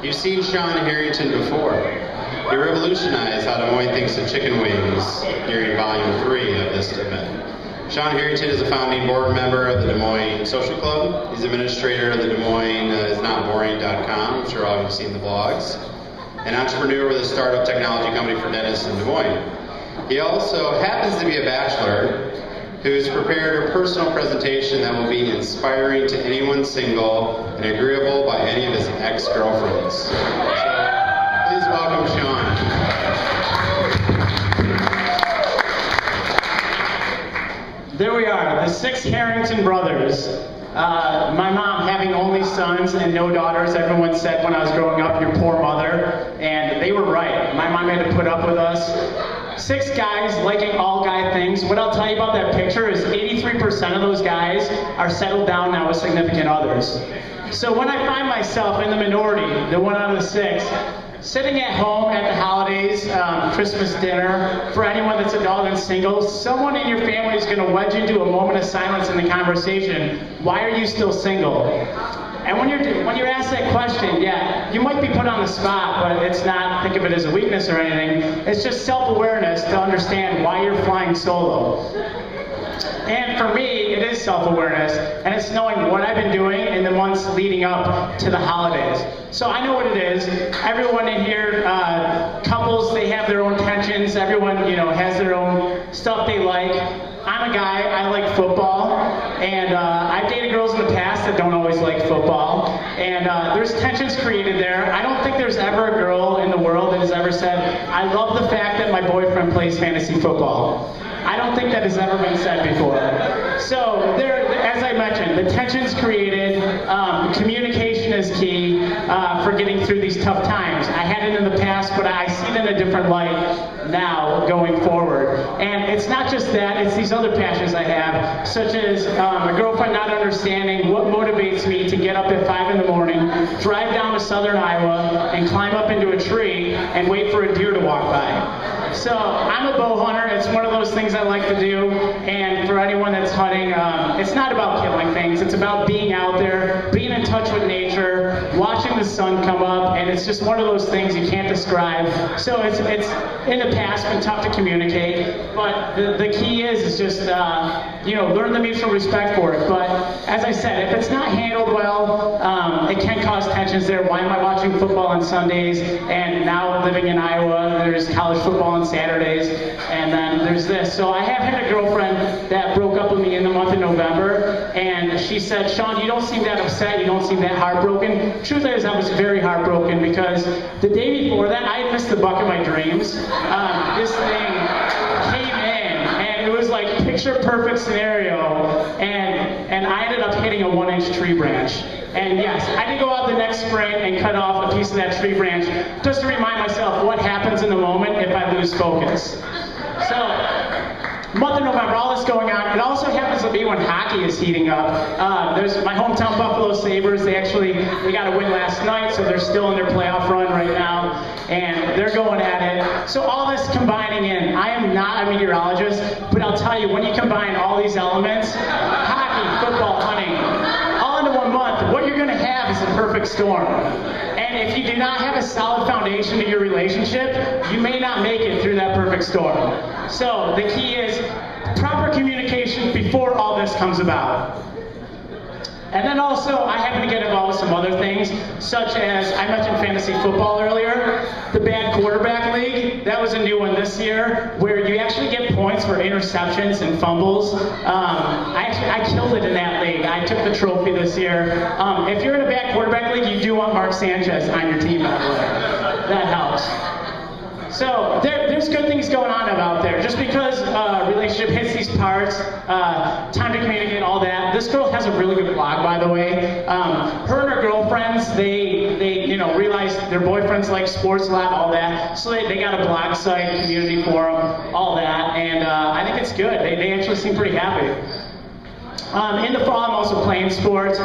You've seen Shawn Harrington before. He revolutionized how Des Moines thinks of chicken wings during Volume 3 of this event. Shawn Harrington is a founding board member of the Des Moines Social Club. He's administrator of the Des Moines isnotboring.com. I'm sure all of you have seen the blogs. An entrepreneur with a startup technology company for dentists in Des Moines. He also happens to be a bachelor who's prepared a personal presentation that will be inspiring to anyone single and agreeable by any of his ex-girlfriends. So, please welcome Shawn. There we are, the 6 Harrington brothers. My mom having only sons and no daughters, everyone said when I was growing up, your poor mother, and they were right. My mom had to put up with us. 6 guys liking all guy things. What I'll tell you about that picture is 83% of those guys are settled down now with significant others. So when I find myself in the minority, the one out of the 6, sitting at home at the holidays, Christmas dinner, for anyone that's adult and single, someone in your family is going to wedge into a moment of silence in the conversation. Why are you still single? And when you're asked that question, yeah, you might be put on the spot, but it's not, think of it as a weakness or anything. It's just self-awareness to understand why you're flying solo. And for me, it is self-awareness, and it's knowing what I've been doing in the months leading up to the holidays. So I know what it is. Everyone in here, couples, they have their own tensions. Everyone, has their own stuff they like. I'm a guy, I like football, and I've dated girls in the past that don't always like football, and there's tensions created there. I don't think there's ever a girl in the world that has ever said, I love the fact that my boyfriend plays fantasy football. I don't think that has ever been said before. So there, as I mentioned, the tension's created, communication is key for getting through these tough times. I had it in the past, but I see it in a different light now going forward. And it's not just that, it's these other passions I have, such as a girlfriend not understanding what motivates me to get up at 5 in the morning, drive down to southern Iowa, and climb up into a tree and wait for a deer to walk by. So I'm a bow hunter. It's one of those things I like to do, and for anyone that's hunting, it's not about killing things. It's about being out there, being in touch with nature, watching the sun come up, and it's just one of those things you can't describe. So it's in the past been tough to communicate, but the key is just learn the mutual respect for it. But as I said, if it's not handled well, it can cause tensions there. Why am I watching football on Sundays? And now living in Iowa, there's college football on Saturdays, and then there's this. So I have had a girlfriend that broke up with me in the month of November, and she said, Shawn, you don't seem that upset, you don't seem that heartbroken. Truth is, I was very heartbroken because the day before that, I had missed the buck of my dreams. This thing came in, and it was like picture perfect scenario, and I ended up hitting a 1-inch tree branch. And yes, I did go out the next spring and cut off a piece of that tree branch just to remind myself what happens in the moment if I lose focus. So, month of November, all this going on. It also happens to be when hockey is heating up. There's my hometown Buffalo Sabres. They got a win last night, so they're still in their playoff run right now, and they're going at it. So all this combining in. I am not a meteorologist, but I'll tell you, when you combine all these elements, hockey, football, hunting, all into 1 month, what you're going to have is a perfect storm. And if you do not have a solid foundation to your relationship, you may not make it through that perfect storm. So the key is proper communication before all this comes about. And then also, I happen to get involved with some other things, such as, I mentioned fantasy football earlier, the bad quarterback league. That was a new one this year, where you actually get points for interceptions and fumbles. I killed it in that league. I took the trophy this year. If you're in a bad quarterback league, you do want Mark Sanchez on your team, by the way. That helps. So there's good things going on out there. Just because relationship hits these parts, time to communicate, all that. This girl has a really good blog, by the way. Her and her girlfriends, they realize their boyfriends like sports a lot, all that. So they got a blog site, community forum, all that, and I think it's good. They actually seem pretty happy. In the fall, I'm also playing sports,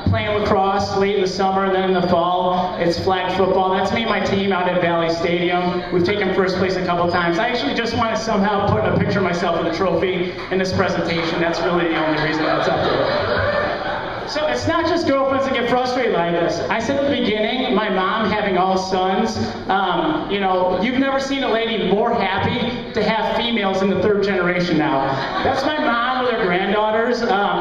playing lacrosse late in the summer, and then in the fall, it's flag football. That's me and my team out at Valley Stadium. We've taken first place a couple times. I actually just want to somehow put a picture of myself with a trophy in this presentation. That's really the only reason that's up there. So it's not just girlfriends that get frustrated like this. I said at the beginning, my mom having all sons. You know, you've never seen a lady more happy to have females in the third generation now. That's my mom with her granddaughters.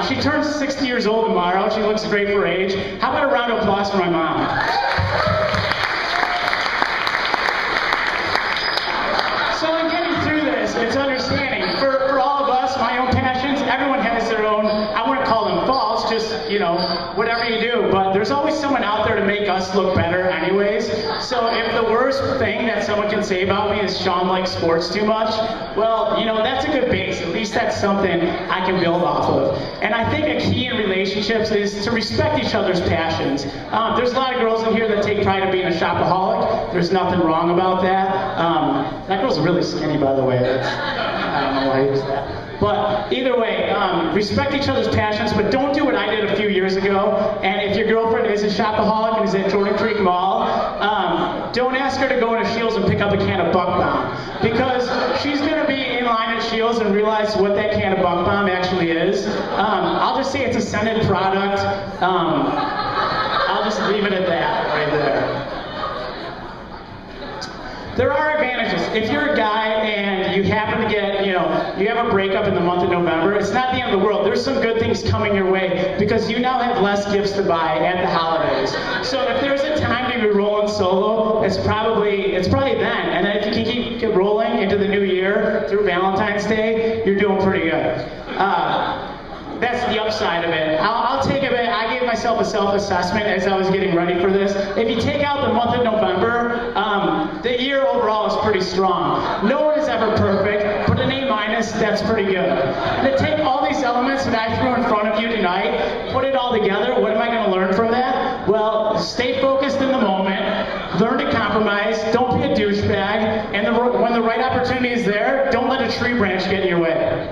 She turns 60 years old tomorrow. She looks great for her age. How about a round of applause for my mom? So in getting through this, it's understanding. For all of us, my own passions, everyone has their own, I wouldn't call them faults, just, you know, whatever you do. But there's always someone out there to make us look better anyways. So if the worst thing that someone can say about me is Shawn likes sports too much, well, you know, that's a good base. At least that's something I can build off of. And I think a key in relationships is to respect each other's passions. There's a lot of girls in here that take pride in being a shopaholic. There's nothing wrong about that. That girl's really skinny, by the way. I don't know why I used that. But either way, respect each other's passions, but don't do what I did a few years ago. And if your girlfriend is a shopaholic and is at Jordan Creek Mall, don't ask her to go into Shields and pick up a can of Buck Bomb, because she's going to be in line at Shields and realize what that can of Buck Bomb actually is. I'll just say it's a scented product. I'll just leave it at that right there. There are advantages. If you're a guy and you happen to get, you know, you have a breakup in the month of November, it's not the end of the world. There's some good things coming your way because you now have less gifts to buy at the holidays. So if there's a time to be rolling solo, it's probably then. And then if you can keep rolling into the new year through Valentine's Day, you're doing pretty good. That's the upside of it. I'll take a bit. I gave myself a self-assessment as I was getting ready for this. If you take out the month of November, the year overall is pretty strong. No one is ever perfect, but an A-, that's pretty good. And to take all these elements that I threw in front of you tonight, put it all together, what am I going to learn from that? Well, stay focused in the moment, learn to compromise, don't be a douchebag, and when the right opportunity is there, don't let a tree branch get in your way.